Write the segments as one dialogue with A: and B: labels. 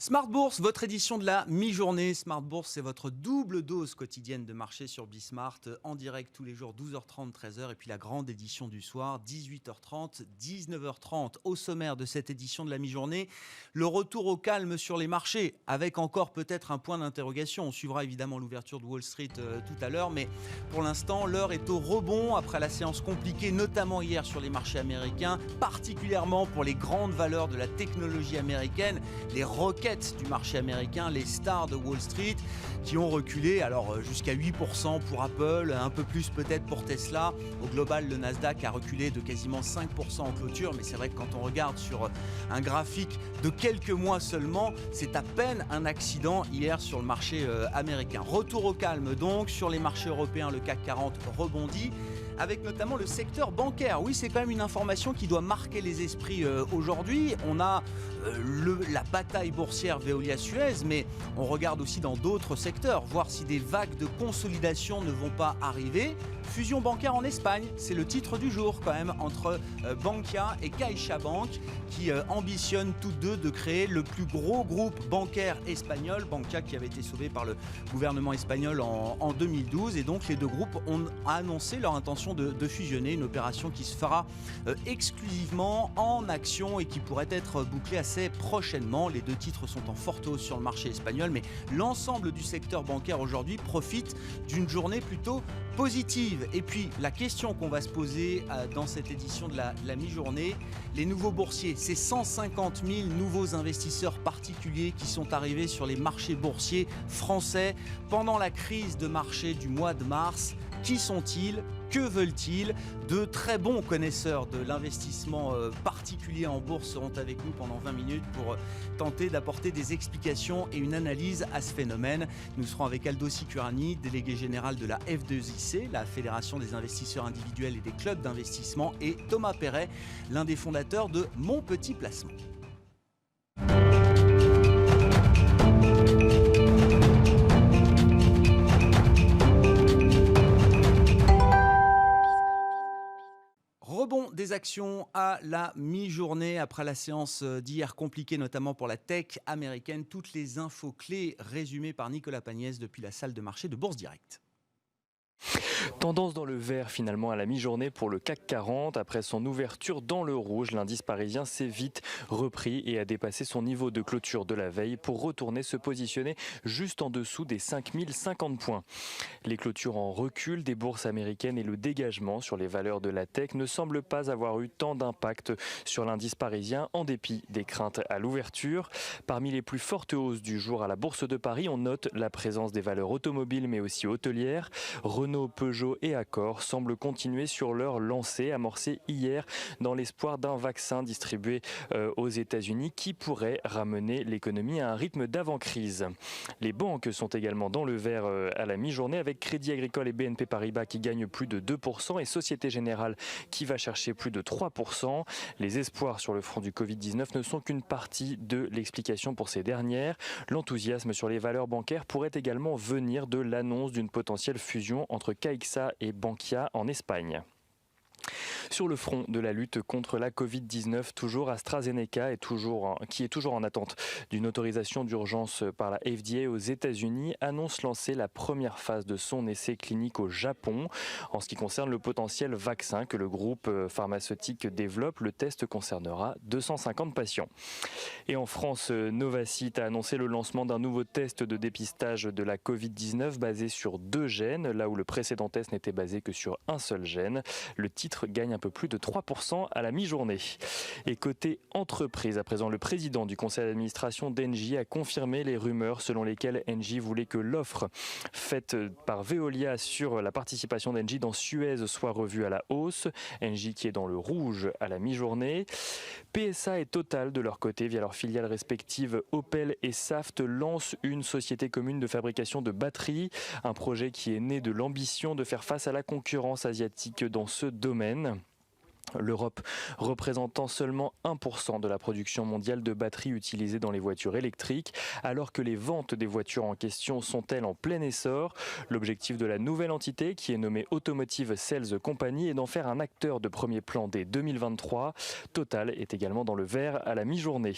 A: Smart Bourse, votre édition de la mi-journée. Smart Bourse, c'est votre double dose quotidienne de marché sur Bismart, en direct tous les jours, 12h30, 13h. Et puis la grande édition du soir, 18h30, 19h30. Au sommaire de cette édition de la mi-journée, le retour au calme sur les marchés, avec encore peut-être un point d'interrogation. On suivra évidemment l'ouverture de Wall Street tout à l'heure, mais pour l'instant, l'heure est au rebond après la séance compliquée, notamment hier sur les marchés américains, particulièrement pour les grandes valeurs de la technologie américaine, les roquettes du marché américain, les stars de Wall Street qui ont reculé alors jusqu'à 8% pour Apple, un peu plus peut-être pour Tesla. Au global, le Nasdaq a reculé de quasiment 5% en clôture, mais c'est vrai que quand on regarde sur un graphique de quelques mois seulement, c'est à peine un accident hier sur le marché américain. Retour au calme donc sur les marchés européens, le CAC 40 rebondit, avec notamment le secteur bancaire. Oui, c'est quand même une information qui doit marquer les esprits aujourd'hui. On a la bataille boursière Veolia-Suez, mais on regarde aussi dans d'autres secteurs, voir si des vagues de consolidation ne vont pas arriver. Fusion bancaire en Espagne, c'est le titre du jour quand même, entre Bankia et CaixaBank, qui ambitionnent toutes deux de créer le plus gros groupe bancaire espagnol. Bankia qui avait été sauvé par le gouvernement espagnol en 2012, et donc les deux groupes ont annoncé leur intention de fusionner, une opération qui se fera exclusivement en actions et qui pourrait être bouclée assez prochainement. Les deux titres sont en forte hausse sur le marché espagnol, mais l'ensemble du secteur bancaire aujourd'hui profite d'une journée plutôt positive. Et puis la question qu'on va se poser dans cette édition de la mi-journée, les nouveaux boursiers, ces 150 000 nouveaux investisseurs particuliers qui sont arrivés sur les marchés boursiers français pendant la crise de marché du mois de mars. Qui sont-ils ? Que veulent-ils ? De très bons connaisseurs de l'investissement particulier en bourse seront avec nous pendant 20 minutes pour tenter d'apporter des explications et une analyse à ce phénomène. Nous serons avec Aldo Sicurani, délégué général de la F2IC, la Fédération des investisseurs individuels et des clubs d'investissement, et Thomas Perret, l'un des fondateurs de Mon Petit Placement. Rebond des actions à la mi-journée après la séance d'hier compliquée, notamment pour la tech américaine. Toutes les infos clés résumées par Nicolas Pagnès depuis la salle de marché de Bourse Direct.
B: Tendance dans le vert finalement à la mi-journée pour le CAC 40. Après son ouverture dans le rouge, l'indice parisien s'est vite repris et a dépassé son niveau de clôture de la veille pour retourner se positionner juste en dessous des 5050 points. Les clôtures en recul des bourses américaines et le dégagement sur les valeurs de la tech ne semblent pas avoir eu tant d'impact sur l'indice parisien en dépit des craintes à l'ouverture. Parmi les plus fortes hausses du jour à la Bourse de Paris, on note la présence des valeurs automobiles mais aussi hôtelières. Renault, Peugeot et Accor semblent continuer sur leur lancée amorcée hier dans l'espoir d'un vaccin distribué aux États-Unis qui pourrait ramener l'économie à un rythme d'avant-crise. Les banques sont également dans le vert à la mi-journée avec Crédit Agricole et BNP Paribas qui gagnent plus de 2% et Société Générale qui va chercher plus de 3%. Les espoirs sur le front du Covid-19 ne sont qu'une partie de l'explication pour ces dernières. L'enthousiasme sur les valeurs bancaires pourrait également venir de l'annonce d'une potentielle fusion entre CaixaBank et Bankia en Espagne. Sur le front de la lutte contre la Covid-19, toujours AstraZeneca qui est toujours en attente d'une autorisation d'urgence par la FDA aux États-Unis, annonce lancer la première phase de son essai clinique au Japon. En ce qui concerne le potentiel vaccin que le groupe pharmaceutique développe, le test concernera 250 patients. Et en France, Novacite a annoncé le lancement d'un nouveau test de dépistage de la Covid-19 basé sur 2 gènes, là où le précédent test n'était basé que sur un seul gène. Le titre gagne un peu plus de 3% à la mi-journée. Et côté entreprise, à présent, le président du conseil d'administration d'Engie a confirmé les rumeurs selon lesquelles Engie voulait que l'offre faite par Veolia sur la participation d'Engie dans Suez soit revue à la hausse. Engie qui est dans le rouge à la mi-journée. PSA et Total, de leur côté, via leurs filiales respectives Opel et Saft, lancent une société commune de fabrication de batteries. Un projet qui est né de l'ambition de faire face à la concurrence asiatique dans ce domaine. L'Europe représentant seulement 1% de la production mondiale de batteries utilisées dans les voitures électriques, alors que les ventes des voitures en question sont-elles en plein essor. L'objectif de la nouvelle entité, qui est nommée Automotive Sales Company, est d'en faire un acteur de premier plan dès 2023. Total est également dans le vert à la mi-journée.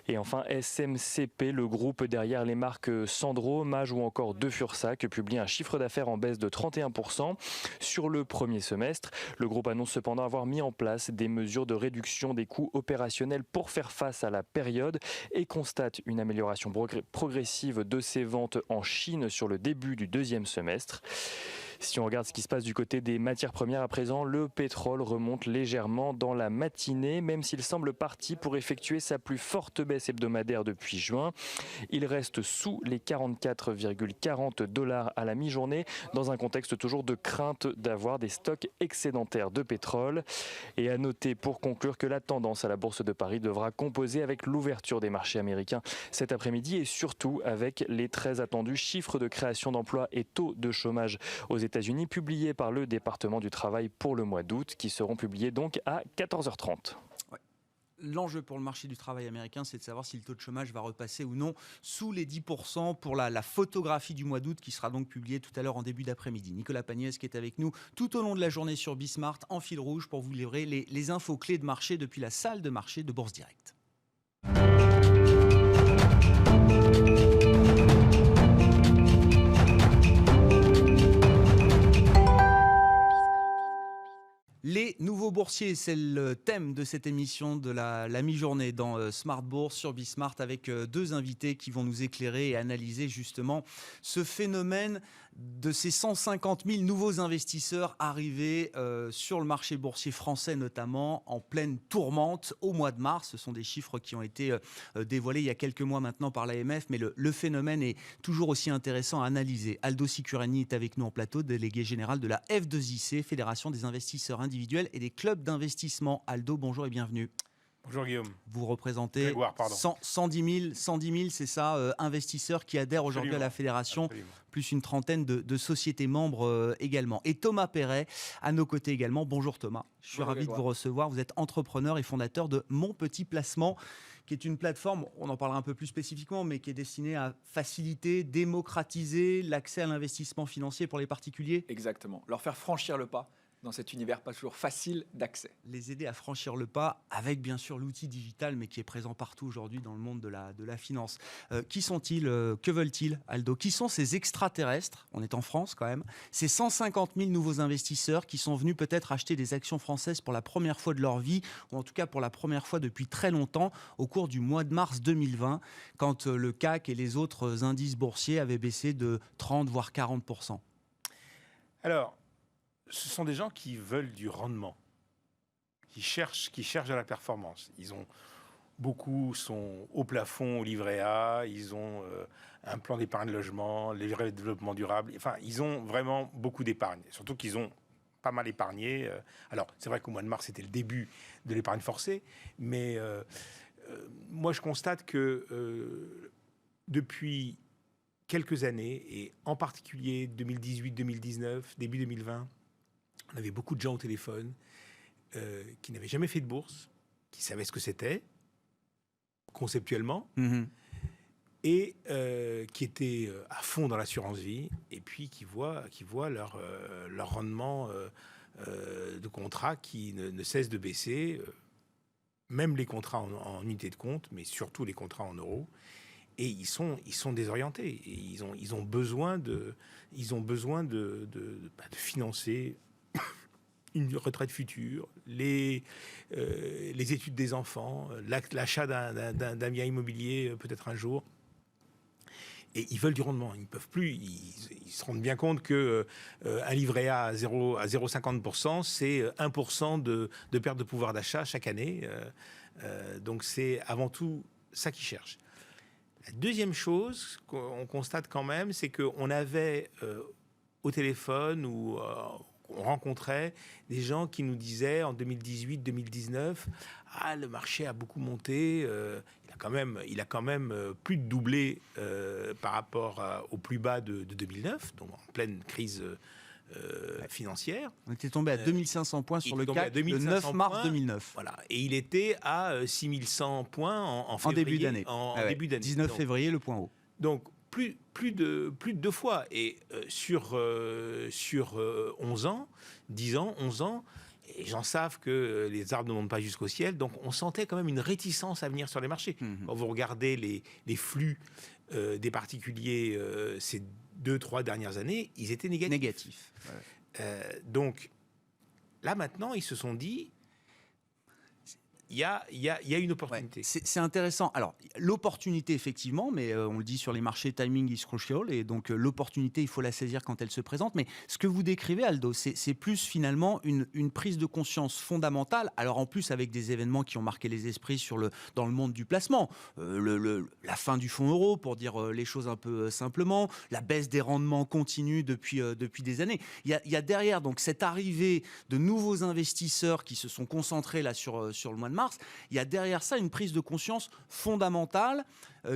B: Et enfin, SMCP, le groupe derrière les marques Sandro, Mage ou encore De Fursac, publie un chiffre d'affaires en baisse de 31% sur le premier semestre. Le groupe annonce cependant avoir mis en place des mesures de réduction des coûts opérationnels pour faire face à la période et constate une amélioration progressive de ses ventes en Chine sur le début du deuxième semestre. Si on regarde ce qui se passe du côté des matières premières à présent, le pétrole remonte légèrement dans la matinée, même s'il semble parti pour effectuer sa plus forte baisse hebdomadaire depuis juin. Il reste sous les 44,40 $ à la mi-journée, dans un contexte toujours de crainte d'avoir des stocks excédentaires de pétrole. Et à noter pour conclure que la tendance à la Bourse de Paris devra composer avec l'ouverture des marchés américains cet après-midi et surtout avec les très attendus chiffres de création d'emplois et taux de chômage aux États-Unis publiés par le département du travail pour le mois d'août, qui seront publiés donc à 14h30.
A: Ouais. L'enjeu pour le marché du travail américain, c'est de savoir si le taux de chômage va repasser ou non sous les 10% pour la photographie du mois d'août qui sera donc publiée tout à l'heure en début d'après-midi. Nicolas Pagnès qui est avec nous tout au long de la journée sur Bismart en fil rouge pour vous livrer les infos clés de marché depuis la salle de marché de Bourse Direct. Les nouveaux boursiers, c'est le thème de cette émission de la mi-journée dans Smart Bourse sur Bismart avec deux invités qui vont nous éclairer et analyser justement ce phénomène de ces 150 000 nouveaux investisseurs arrivés sur le marché boursier français notamment en pleine tourmente au mois de mars. Ce sont des chiffres qui ont été dévoilés il y a quelques mois maintenant par l'AMF, mais le phénomène est toujours aussi intéressant à analyser. Aldo Sicurani est avec nous en plateau, délégué général de la F2IC, Fédération des investisseurs individuels et des clubs d'investissement. Aldo, bonjour et bienvenue.
C: Bonjour Guillaume.
A: Vous représentez 110 000, c'est ça, investisseurs qui adhèrent aujourd'hui à la fédération, absolument. Plus une trentaine de sociétés membres également. Et Thomas Perret, à nos côtés également. Bonjour Thomas, je suis ravi de vous recevoir. Vous êtes entrepreneur et fondateur de Mon Petit Placement, qui est une plateforme, on en parlera un peu plus spécifiquement, mais qui est destinée à faciliter, démocratiser l'accès à l'investissement financier pour les particuliers.
D: Exactement, leur faire franchir le pas dans cet univers pas toujours facile d'accès.
A: Les aider à franchir le pas avec bien sûr l'outil digital, mais qui est présent partout aujourd'hui dans le monde de la finance. Qui sont-ils Que veulent-ils, Aldo? Qui sont ces extraterrestres? On est en France quand même. Ces 150 000 nouveaux investisseurs qui sont venus peut-être acheter des actions françaises pour la première fois de leur vie, ou en tout cas pour la première fois depuis très longtemps, au cours du mois de mars 2020, quand le CAC et les autres indices boursiers avaient baissé de 30 voire 40%.
C: Alors, ce sont des gens qui veulent du rendement, qui cherchent de la performance. Beaucoup sont au plafond, au livret A, ils ont un plan d'épargne logement, les vrais développement durable. Enfin, ils ont vraiment beaucoup d'épargne, surtout qu'ils ont pas mal épargné. Alors, c'est vrai qu'au mois de mars, c'était le début de l'épargne forcée, mais moi, je constate que depuis quelques années, et en particulier 2018, 2019, début 2020, on avait beaucoup de gens au téléphone qui n'avaient jamais fait de bourse, qui savaient ce que c'était, conceptuellement, et qui étaient à fond dans l'assurance vie, et puis qui voient leur rendement de contrat qui ne cesse de baisser, même les contrats en unités de compte, mais surtout les contrats en euros. Et ils sont désorientés. Et ils ont besoin de financer une retraite future, les études des enfants, l'achat d'un bien immobilier peut-être un jour. Et ils veulent du rendement. Ils ne peuvent plus. Ils se rendent bien compte que un livret A à 0,50%, c'est 1% de perte de pouvoir d'achat chaque année. Donc c'est avant tout ça qu'ils cherchent. La deuxième chose qu'on constate quand même, c'est qu'on avait au téléphone ou on rencontrait des gens qui nous disaient en 2018-2019 « Ah, le marché a beaucoup monté, il a quand même plus de doublé par rapport au plus bas de 2009, donc en pleine crise financière. »
A: On était tombé à 2500 points sur le CAC le 9 mars 2009.
C: Voilà. Et il était à 6100 points en février.
A: Début d'année.
C: Début d'année.
A: 19 février, le point haut.
C: Donc, plus de 2 fois. Et sur 11 ans, 10 ans, 11 ans, les gens savent que les arbres ne montent pas jusqu'au ciel, donc on sentait quand même une réticence à venir sur les marchés. Quand vous regardez les flux des particuliers ces 2-3 dernières années, ils étaient négatifs. Donc là maintenant, ils se sont dit, il y a une opportunité.
A: Ouais, c'est intéressant. Alors, l'opportunité, effectivement, mais on le dit sur les marchés, timing is crucial. Et donc, l'opportunité, il faut la saisir quand elle se présente. Mais ce que vous décrivez, Aldo, c'est plus finalement une prise de conscience fondamentale. Alors, en plus, avec des événements qui ont marqué les esprits dans le monde du placement. La fin du fonds euro, pour dire les choses un peu simplement. La baisse des rendements continue depuis des années. Il y a derrière donc, cette arrivée de nouveaux investisseurs qui se sont concentrés là, sur le mois de mars, il y a derrière ça une prise de conscience fondamentale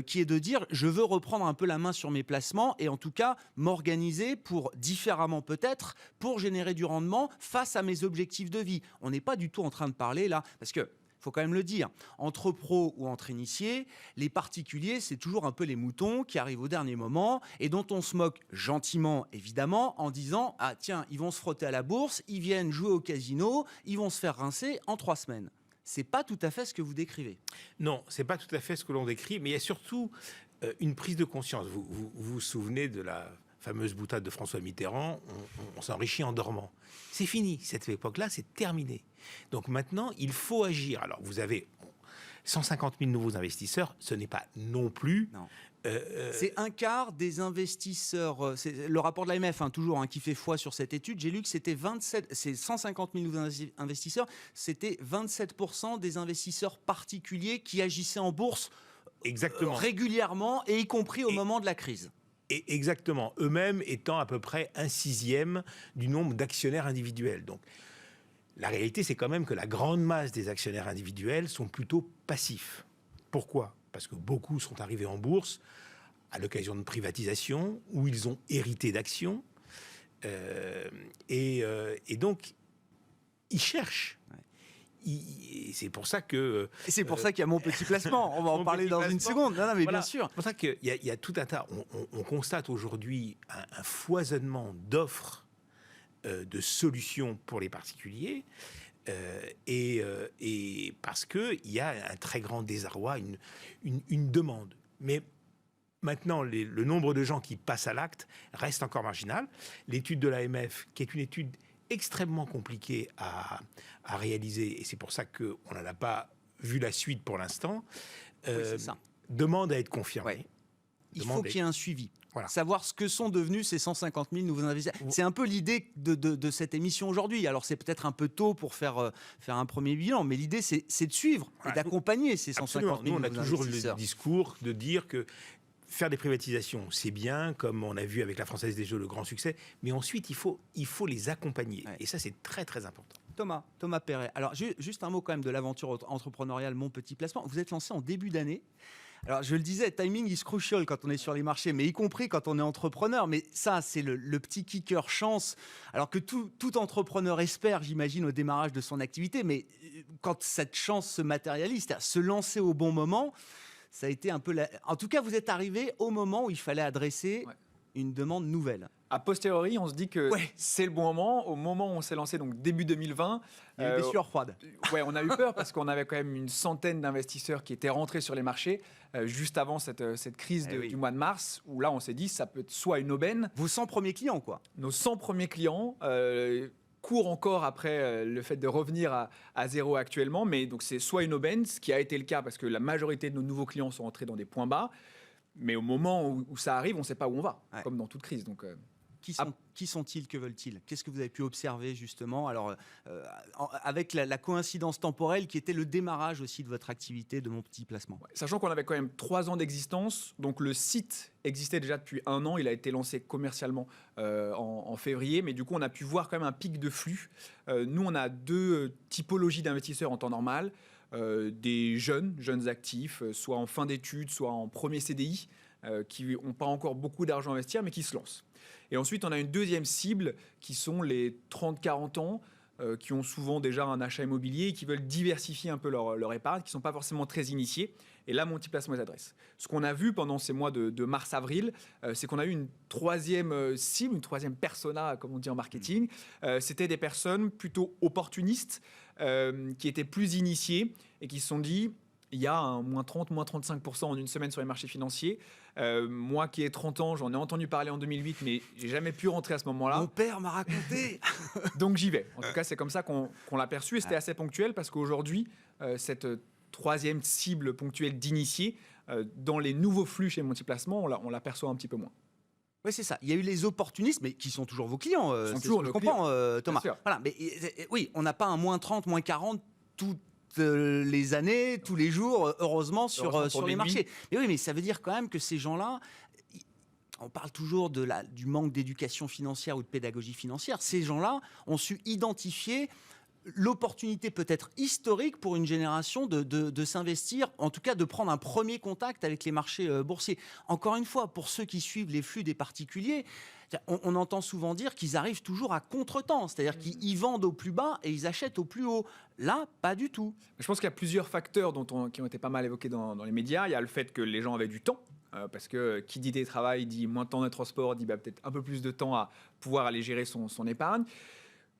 A: qui est de dire je veux reprendre un peu la main sur mes placements et en tout cas m'organiser pour différemment peut-être pour générer du rendement face à mes objectifs de vie. On n'est pas du tout en train de parler là parce que faut quand même le dire, entre pros ou entre initiés, les particuliers, c'est toujours un peu les moutons qui arrivent au dernier moment et dont on se moque gentiment, évidemment, en disant « Ah tiens, ils vont se frotter à la bourse, ils viennent jouer au casino, ils vont se faire rincer en 3 semaines ». C'est pas tout à fait ce que vous décrivez.
C: Non, c'est pas tout à fait ce que l'on décrit, mais il y a surtout une prise de conscience. Vous souvenez de la fameuse boutade de François Mitterrand, on s'enrichit en dormant. C'est fini, cette époque-là, c'est terminé. Donc maintenant, il faut agir. Alors, vous avez 150 000 nouveaux investisseurs, ce n'est pas non plus...
A: Non. C'est un quart des investisseurs, c'est le rapport de l'AMF toujours qui fait foi sur cette étude. J'ai lu que c'était 150 000 nouveaux investisseurs, c'était 27% des investisseurs particuliers qui agissaient en bourse régulièrement et y compris au moment de la crise.
C: Et exactement, eux-mêmes étant à peu près 1/6 du nombre d'actionnaires individuels. Donc, la réalité, c'est quand même que la grande masse des actionnaires individuels sont plutôt passifs. Pourquoi ? Parce que beaucoup sont arrivés en bourse à l'occasion de privatisation, où ils ont hérité d'actions. Et donc, ils cherchent. C'est pour ça que...
A: Et c'est pour ça qu'il y a mon petit placement. On va en parler dans une seconde. Non, mais
C: voilà.
A: bien sûr.
C: C'est pour ça qu'il y a tout un tas... On constate aujourd'hui un foisonnement d'offres, de solutions pour les particuliers. Et parce qu'il y a un très grand désarroi, une demande. Mais maintenant, le nombre de gens qui passent à l'acte reste encore marginal. L'étude de l'AMF, qui est une étude extrêmement compliquée à réaliser, et c'est pour ça qu'on n'en a pas vu la suite pour l'instant, demande à être confirmée.
A: Ouais. Il faut qu'il y ait un suivi.
C: Voilà.
A: Savoir ce que sont devenus ces 150 000 nouveaux investisseurs. C'est un peu l'idée de cette émission aujourd'hui. Alors, c'est peut-être un peu tôt pour faire un premier bilan, mais l'idée, c'est de suivre et d'accompagner ces 150 000 nouveaux investisseurs.
C: Nous, on a toujours le discours de dire que faire des privatisations, c'est bien, comme on a vu avec la Française des Jeux, le grand succès, mais ensuite, il faut les accompagner. Ouais. Et ça, c'est très, très important.
A: Thomas Perret. Alors, juste un mot quand même de l'aventure entrepreneuriale, mon petit placement. Vous êtes lancé en début d'année. Alors, je le disais, timing is crucial quand on est sur les marchés, mais y compris quand on est entrepreneur. Mais ça, c'est le petit kicker chance. Alors que tout entrepreneur espère, j'imagine, au démarrage de son activité. Mais quand cette chance se matérialise, c'est-à-dire se lancer au bon moment, ça a été un peu... En tout cas, vous êtes arrivé au moment où il fallait adresser une demande nouvelle.
D: A posteriori, on se dit que c'est le bon moment. Au moment où on s'est lancé, donc début 2020...
A: Il y a eu des sueurs froides.
D: Ouais, on a eu peur parce qu'on avait quand même une centaine d'investisseurs qui étaient rentrés sur les marchés juste avant cette crise du mois de mars, où là, on s'est dit ça peut être soit une aubaine...
A: Vos 100 premiers clients, quoi.
D: Nos 100 premiers clients courent encore après le fait de revenir à zéro actuellement, mais donc c'est soit une aubaine, ce qui a été le cas parce que la majorité de nos nouveaux clients sont entrés dans des points bas, mais au moment où ça arrive, on ne sait pas où on va, comme dans toute crise. Donc...
A: Qui sont-ils? Que veulent-ils? Qu'est-ce que vous avez pu observer justement? Alors, avec la coïncidence temporelle qui était le démarrage aussi de votre activité de mon petit placement.
D: Sachant qu'on avait quand même 3 ans d'existence, donc le site existait déjà depuis 1 an, il a été lancé commercialement en février, mais du coup on a pu voir quand même un pic de flux. Nous on a 2 typologies d'investisseurs en temps normal, des jeunes actifs, soit en fin d'études, soit en premier CDI, qui n'ont pas encore beaucoup d'argent à investir, mais qui se lancent. Et ensuite, on a une deuxième cible qui sont les 30-40 ans, qui ont souvent déjà un achat immobilier et qui veulent diversifier un peu leur épargne, qui ne sont pas forcément très initiés. Et là, Multiplacement les adresse. Ce qu'on a vu pendant ces mois de mars-avril, c'est qu'on a eu une troisième cible, une troisième persona, comme on dit en marketing. C'était des personnes plutôt opportunistes, qui étaient plus initiées et qui se sont dit, il y a un moins 30, moins 35% en une semaine sur les marchés financiers. Moi qui ai 30 ans, j'en ai entendu parler en 2008, mais j'ai jamais pu rentrer à ce moment-là.
A: Mon père m'a raconté.
D: Donc j'y vais. En tout cas, c'est comme ça qu'on l'a perçu. Et c'était assez ponctuel parce qu'aujourd'hui, cette troisième cible ponctuelle d'initiés, dans les nouveaux flux chez Multiplacement, on l'aperçoit un petit peu moins.
A: Oui, c'est ça. Il y a eu les opportunistes, mais qui sont toujours vos clients.
D: Ils sont
A: c'est
D: toujours
A: ce que je
D: nos
A: comprends, Thomas.
D: Bien sûr.
A: Voilà, mais oui, on n'a pas un moins 30, moins 40 toutes les années, tous les jours, heureusement, sur les marchés. Mais oui, mais ça veut dire quand même que ces gens-là, on parle toujours du manque d'éducation financière ou de pédagogie financière. Ces gens-là ont su identifier l'opportunité peut-être historique pour une génération de s'investir, en tout cas de prendre un premier contact avec les marchés boursiers. Encore une fois, pour ceux qui suivent les flux des particuliers, on entend souvent dire qu'ils arrivent toujours à contre-temps, c'est-à-dire qu'ils vendent au plus bas et ils achètent au plus haut. Là, pas du tout.
D: Je pense qu'il y a plusieurs facteurs qui ont été pas mal évoqués dans les médias. Il y a le fait que les gens avaient du temps, parce que qui dit télétravail dit moins de temps de transport, dit peut-être un peu plus de temps à pouvoir aller gérer son épargne.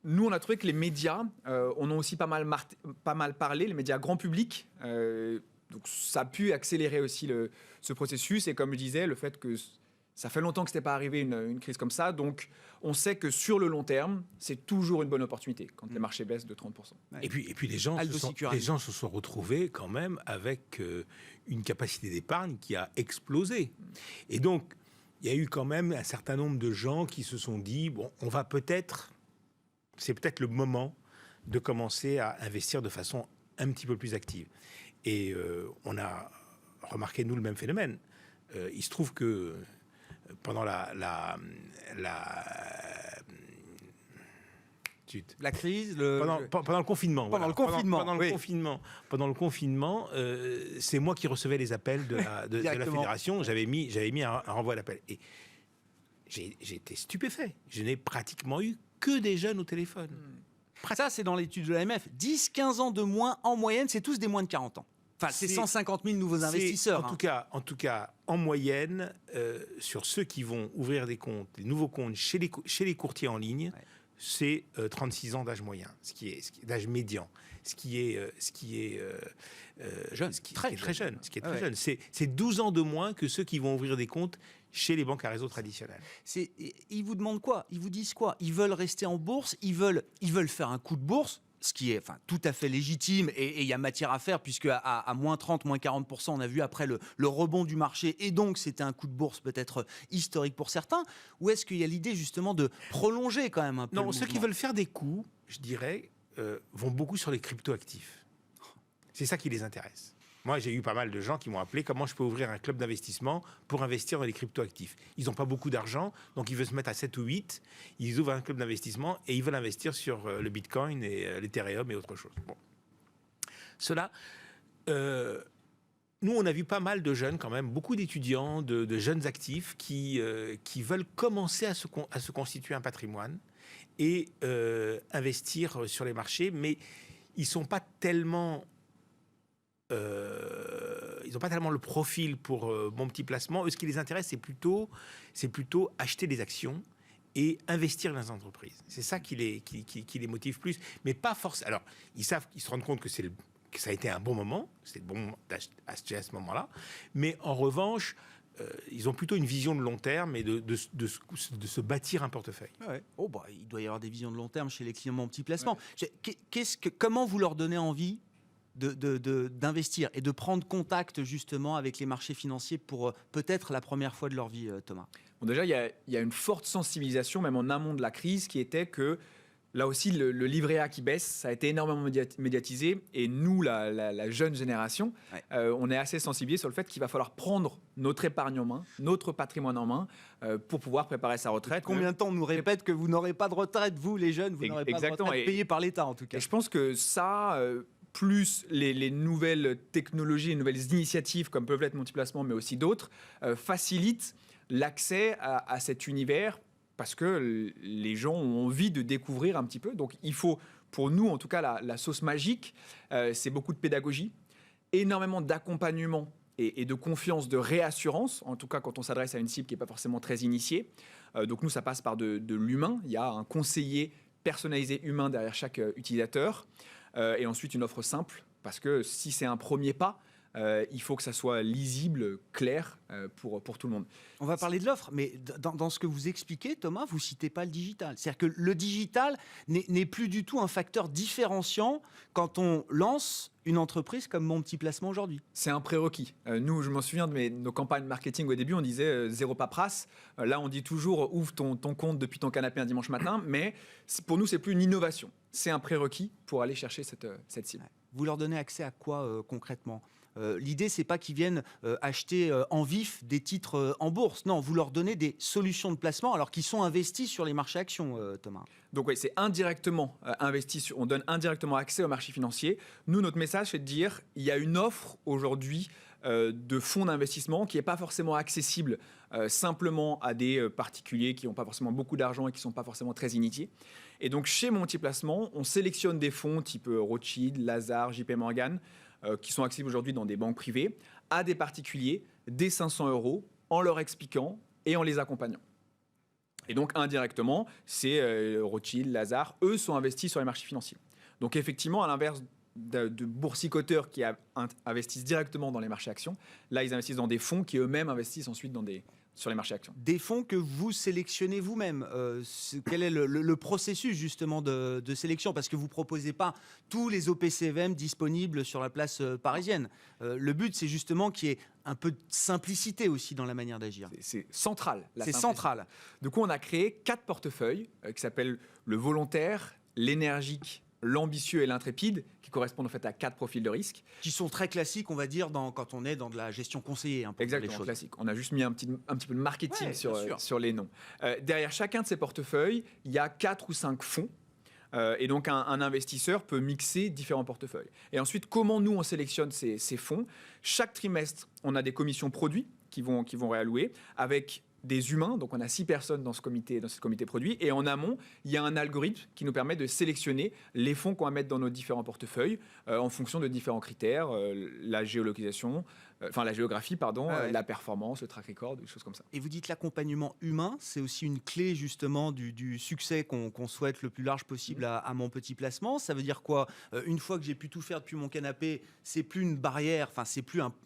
D: Nous, on a trouvé que les médias en ont aussi pas mal parlé, les médias grand public. Donc ça a pu accélérer aussi ce processus. Et comme je disais, le fait que ça fait longtemps que ce n'était pas arrivé une crise comme ça. Donc on sait que sur le long terme, c'est toujours une bonne opportunité quand les marchés baissent de 30%.
C: Et puis les gens se sont retrouvés quand même avec une capacité d'épargne qui a explosé. Et donc, il y a eu quand même un certain nombre de gens qui se sont dit, bon, c'est peut-être le moment de commencer à investir de façon un petit peu plus active. Et on a remarqué, nous, le même phénomène. Il se trouve que pendant la
A: crise,
C: pendant le confinement.
A: Pendant
C: le confinement, c'est moi qui recevais les appels de la fédération. J'avais mis un renvoi d'appel. Et j'ai été stupéfait. Je n'ai pratiquement eu que des jeunes au téléphone.
A: Ça, c'est dans l'étude de l'AMF. 10-15 ans de moins en moyenne, c'est tous des moins de 40 ans. Enfin, c'est 150 000 nouveaux investisseurs.
C: En tout cas, en moyenne, sur ceux qui vont ouvrir des comptes, des nouveaux comptes chez les courtiers en ligne, c'est 36 ans d'âge moyen, ce qui est d'âge médian, ce qui est très jeune. C'est 12 ans de moins que ceux qui vont ouvrir des comptes chez les banques à réseau traditionnelles.
A: Ils vous demandent quoi? Ils vous disent quoi? Ils veulent rester en bourse, ils veulent faire un coup de bourse, ce qui est tout à fait légitime, et il y a matière à faire, puisque à moins 30, moins 40%, on a vu après le rebond du marché, et donc c'était un coup de bourse peut-être historique pour certains. Ou est-ce qu'il y a l'idée justement de prolonger quand même un peu?
C: Non, ceux qui veulent faire des coups, je dirais, vont beaucoup sur les crypto-actifs. C'est ça qui les intéresse. Moi, j'ai eu pas mal de gens qui m'ont appelé comment je peux ouvrir un club d'investissement pour investir dans les crypto-actifs. Ils n'ont pas beaucoup d'argent, donc ils veulent se mettre à 7 ou 8. Ils ouvrent un club d'investissement et ils veulent investir sur le Bitcoin et l'Ethereum et autre chose. Bon. Cela, nous, on a vu pas mal de jeunes quand même, beaucoup d'étudiants, de jeunes actifs qui veulent commencer à se constituer un patrimoine et investir sur les marchés, mais ils sont pas tellement... ils n'ont pas tellement le profil pour mon petit placement. Eux, ce qui les intéresse, c'est plutôt acheter des actions et investir dans les entreprises. C'est ça qui les motive plus, mais pas forcément. Alors, ils se rendent compte que ça a été un bon moment, c'était le bon moment d'acheter à ce moment-là, mais en revanche, ils ont plutôt une vision de long terme et de se bâtir un portefeuille.
A: Ouais. Il doit y avoir des visions de long terme chez les clients mon petit placement. Ouais. Comment vous leur donnez envie d'investir et de prendre contact justement avec les marchés financiers pour peut-être la première fois de leur vie, Thomas?
D: Bon, déjà, il y a une forte sensibilisation, même en amont de la crise, qui était que là aussi, le livret A qui baisse, ça a été énormément médiatisé. Et nous, la jeune génération, on est assez sensibilisés sur le fait qu'il va falloir prendre notre épargne en main, notre patrimoine en main, pour pouvoir préparer sa retraite.
A: Combien de temps on nous répète que vous n'aurez pas de retraite, vous les jeunes, vous n'aurez pas de retraite payée par l'État en tout cas.
D: Et je pense que ça... plus les nouvelles technologies, les nouvelles initiatives comme peuvent l'être Multiplacement, mais aussi d'autres, facilitent l'accès à cet univers parce que les gens ont envie de découvrir un petit peu. Donc il faut, pour nous en tout cas, la sauce magique, c'est beaucoup de pédagogie, énormément d'accompagnement et de confiance, de réassurance, en tout cas quand on s'adresse à une cible qui n'est pas forcément très initiée. Donc nous, ça passe par de l'humain. Il y a un conseiller personnalisé humain derrière chaque utilisateur. Et ensuite, une offre simple, parce que si c'est un premier pas, il faut que ça soit lisible, clair pour tout le monde.
A: On va parler de l'offre, mais dans ce que vous expliquez, Thomas, vous ne citez pas le digital. C'est-à-dire que le digital n'est plus du tout un facteur différenciant quand on lance une entreprise comme Mon Petit Placement aujourd'hui.
D: C'est un prérequis. Nous, je m'en souviens de nos campagnes marketing au début, on disait zéro paperasse. Là, on dit toujours ouvre ton compte depuis ton canapé un dimanche matin, mais pour nous, c'est plus une innovation. C'est un prérequis pour aller chercher cette cible.
A: Vous leur donnez accès à quoi concrètement ? L'idée, c'est pas qu'ils viennent acheter en vif des titres en bourse. Non, vous leur donnez des solutions de placement alors qu'ils sont investis sur les marchés actions, Thomas.
D: Donc oui, c'est indirectement investi. On donne indirectement accès au marché financier. Nous, notre message, c'est de dire il y a une offre aujourd'hui de fonds d'investissement qui n'est pas forcément accessible simplement à des particuliers qui n'ont pas forcément beaucoup d'argent et qui ne sont pas forcément très initiés. Et donc, chez Mon Petit Placement, on sélectionne des fonds type Rothschild, Lazard, JP Morgan, qui sont accessibles aujourd'hui dans des banques privées, à des particuliers, dès 500 € en leur expliquant et en les accompagnant. Et donc, indirectement, c'est Rothschild, Lazard, eux sont investis sur les marchés financiers. Donc, effectivement, à l'inverse de boursicoteurs qui investissent directement dans les marchés actions, là, ils investissent dans des fonds qui eux-mêmes investissent ensuite sur les marchés actions.
A: Des fonds que vous sélectionnez vous-même. Quel est le processus justement de sélection ? Parce que vous ne proposez pas tous les OPCVM disponibles sur la place parisienne. Le but, c'est justement qu'il y ait un peu de simplicité aussi dans la manière d'agir.
D: C'est central.
A: C'est central.
D: Du coup, on a créé 4 portefeuilles qui s'appellent le volontaire, l'énergique, l'ambitieux et l'intrépide, qui correspondent en fait à 4 profils de risque.
A: Qui sont très classiques, on va dire, quand on est dans de la gestion conseillée. Un peu.
D: Exactement, classique. On a juste mis un petit peu de marketing sur les noms. Derrière chacun de ces portefeuilles, il y a 4 ou 5 fonds. Et donc, un investisseur peut mixer différents portefeuilles. Et ensuite, comment nous, on sélectionne ces fonds ? Chaque trimestre, on a des commissions produits qui vont réallouer avec des humains, donc on a 6 personnes dans ce comité produit, et en amont, il y a un algorithme qui nous permet de sélectionner les fonds qu'on va mettre dans nos différents portefeuilles en fonction de différents critères, la géographie, la performance, le track record, des choses comme ça.
A: Et vous dites l'accompagnement humain, c'est aussi une clé justement du succès qu'on souhaite le plus large possible à Mon Petit Placement. Ça veut dire quoi ? Une fois que j'ai pu tout faire depuis mon canapé, c'est plus une barrière,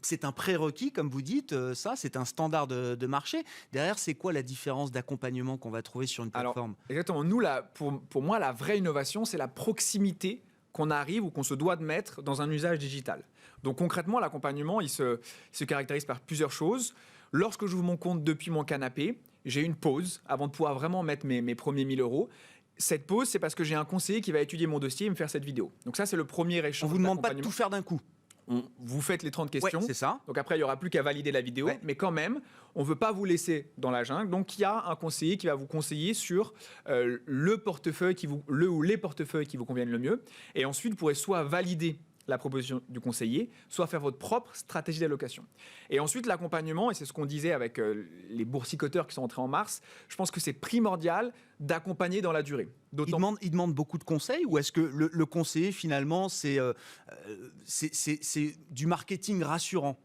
A: c'est un prérequis, comme vous dites, c'est un standard de marché. Derrière, c'est quoi la différence d'accompagnement qu'on va trouver sur une plateforme ?
D: Alors, exactement. Nous, pour moi, la vraie innovation, c'est la proximité qu'on arrive ou qu'on se doit de mettre dans un usage digital. Donc concrètement, l'accompagnement, il se caractérise par plusieurs choses. Lorsque j'ouvre mon compte depuis mon canapé, j'ai une pause avant de pouvoir vraiment mettre mes premiers 1 000 €. Cette pause, c'est parce que j'ai un conseiller qui va étudier mon dossier et me faire cette vidéo. Donc ça, c'est le premier échange.
A: On ne vous demande pas de tout faire d'un coup.
D: Vous faites les 30 questions.
A: Ouais, c'est ça.
D: Donc après, il n'y aura plus qu'à valider la vidéo. Ouais. Mais quand même, on ne veut pas vous laisser dans la jungle. Donc il y a un conseiller qui va vous conseiller sur le portefeuille ou les portefeuilles qui vous conviennent le mieux. Et ensuite, vous pourrez soit valider la proposition du conseiller, soit faire votre propre stratégie d'allocation. Et ensuite, l'accompagnement, et c'est ce qu'on disait avec les boursicoteurs qui sont entrés en mars, je pense que c'est primordial d'accompagner dans la durée.
A: Il demande beaucoup de conseils, ou est-ce que le conseiller, finalement, c'est du marketing rassurant ?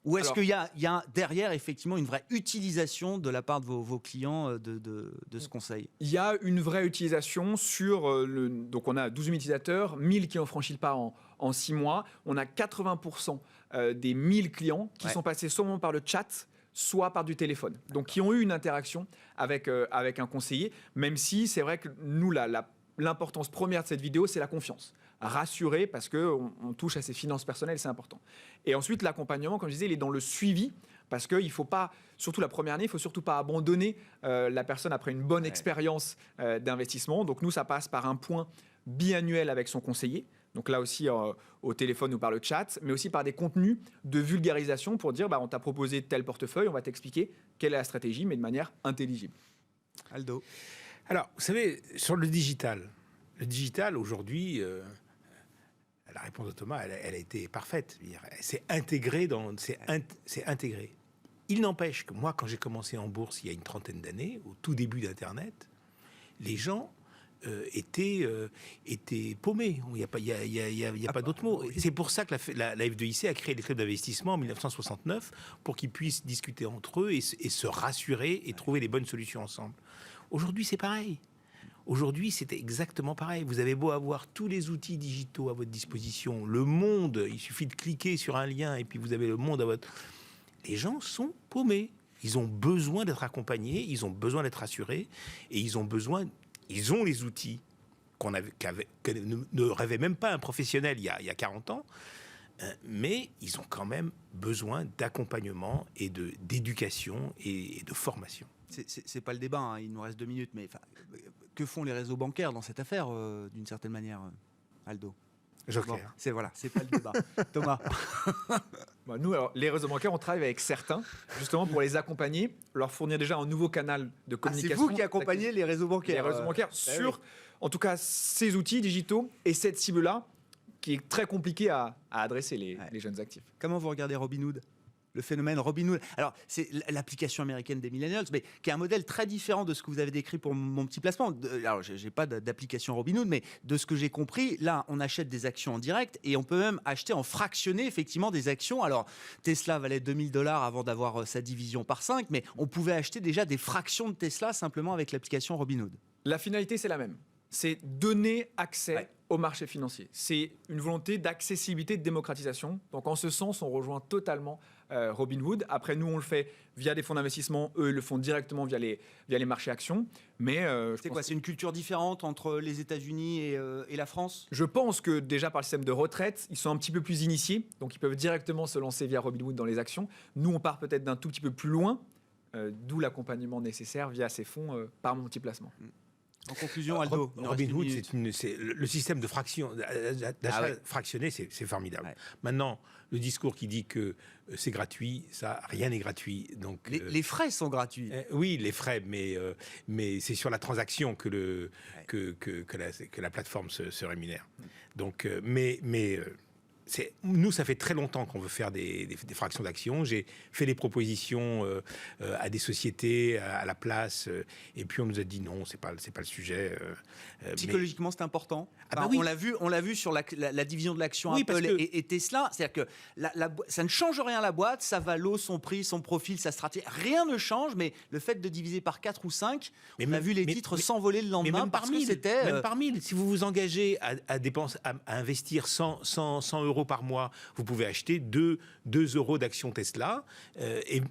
A: Ou est-ce qu'il y a derrière, effectivement, une vraie utilisation de la part de vos clients de ce conseil ?
D: Il y a une vraie utilisation sur... donc, on a 12 000 utilisateurs, 1 000 qui ont franchi le pas en 6 mois. On a 80% des 1 000 clients qui sont passés soit par le chat, soit par du téléphone. Donc, qui ont eu une interaction avec un conseiller, même si c'est vrai que nous, l'importance première de cette vidéo, c'est la confiance. Rassurer parce qu'on touche à ses finances personnelles, c'est important. Et ensuite, l'accompagnement, comme je disais, il est dans le suivi parce qu'il ne faut pas, surtout la première année, il ne faut surtout pas abandonner la personne après une bonne expérience d'investissement. Donc nous, ça passe par un point biannuel avec son conseiller. Donc là aussi, au téléphone ou par le chat, mais aussi par des contenus de vulgarisation pour dire on t'a proposé tel portefeuille, on va t'expliquer quelle est la stratégie, mais de manière intelligible.
A: Aldo.
C: Alors, vous savez, sur le digital aujourd'hui, la réponse de Thomas, elle a été parfaite. C'est intégré. Il n'empêche que moi, quand j'ai commencé en bourse il y a une trentaine d'années, au tout début d'Internet, les gens étaient paumés. Il n'y a pas d'autre mot. C'est pour ça que la F2IC a créé des clubs d'investissement en 1969 pour qu'ils puissent discuter entre eux et se rassurer et trouver les bonnes solutions ensemble. Aujourd'hui, c'est pareil. Aujourd'hui, c'est exactement pareil. Vous avez beau avoir tous les outils digitaux à votre disposition, le monde, il suffit de cliquer sur un lien et puis vous avez le monde à votre... Les gens sont paumés. Ils ont besoin d'être accompagnés, ils ont besoin d'être rassurés et ils ont les outils que ne rêvait même pas un professionnel il y a 40 ans, mais ils ont quand même besoin d'accompagnement et d'éducation et de formation.
A: C'est pas le débat, hein, il nous reste 2 minutes, mais que font les réseaux bancaires dans cette affaire, d'une certaine manière, Aldo?
C: Joker.
A: Bon, c'est pas le débat. Thomas.
D: Nous, alors, les réseaux bancaires, on travaille avec certains, justement pour les accompagner, leur fournir déjà un nouveau canal de communication.
A: C'est vous qui accompagnez les réseaux bancaires.
D: Les réseaux bancaires sur, en tout cas, ces outils digitaux et cette cible-là, qui est très compliquée à adresser les jeunes actifs.
A: Comment vous regardez Robinhood ? Le phénomène Robinhood. Alors, c'est l'application américaine des millennials, mais qui est un modèle très différent de ce que vous avez décrit pour mon petit placement. Alors, j'ai pas d'application Robinhood, mais de ce que j'ai compris, là, on achète des actions en direct et on peut même acheter en fractionné, effectivement, des actions. Alors, Tesla valait $2000 avant d'avoir sa division par 5, mais on pouvait acheter déjà des fractions de Tesla simplement avec l'application Robinhood.
D: La finalité, c'est la même. C'est donner accès au marché financier. C'est une volonté d'accessibilité, de démocratisation. Donc, en ce sens, on rejoint totalement Robinhood. Après, nous, on le fait via des fonds d'investissement. Eux, ils le font directement via les marchés actions. Mais
A: c'est une culture différente entre les États-Unis et la France ?
D: Je pense que déjà par le système de retraite, ils sont un petit peu plus initiés. Donc, ils peuvent directement se lancer via Robinhood dans les actions. Nous, on part peut-être d'un tout petit peu plus loin, d'où l'accompagnement nécessaire via ces fonds par mon petit placement.
A: En conclusion, Aldo,
C: Robinhood, c'est le système de d'achat fractionné, c'est formidable. Ouais. Maintenant, le discours qui dit que c'est gratuit, ça, rien n'est gratuit. Donc
A: les frais sont gratuits.
C: Oui, les frais, mais c'est sur la transaction que la plateforme se rémunère. Donc, nous, ça fait très longtemps qu'on veut faire des fractions d'actions. J'ai fait des propositions à des sociétés, à la place, et puis on nous a dit non, c'est pas le sujet.
A: Psychologiquement, c'est important.
C: Oui.
A: On l'a vu sur la division de l'action Apple et Tesla. C'est-à-dire que ça ne change rien à la boîte, sa valo, son prix, son profil, sa stratégie, rien ne change. Mais le fait de diviser par 4 ou 5, on a vu les titres s'envoler le lendemain
C: même
A: parce que c'était...
C: Même par 1000, si vous vous engagez à investir 100 € par mois, vous pouvez acheter 2 € d'actions Tesla,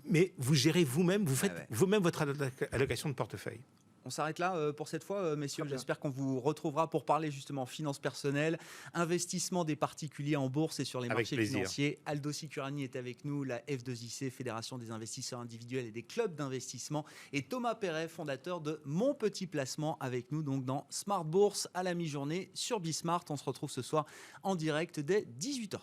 C: mais vous gérez vous-même, vous faites vous-même votre allocation de portefeuille.
A: On s'arrête là pour cette fois, messieurs. J'espère qu'on vous retrouvera pour parler justement finances personnelles, investissement des particuliers en bourse et sur les marchés financiers. Aldo Sicurani est avec nous, la F2IC, Fédération des investisseurs individuels et des clubs d'investissement, et Thomas Perret, fondateur de Mon Petit Placement, avec nous donc dans Smart Bourse à la mi-journée sur Bismart. On se retrouve ce soir en direct dès 18h30.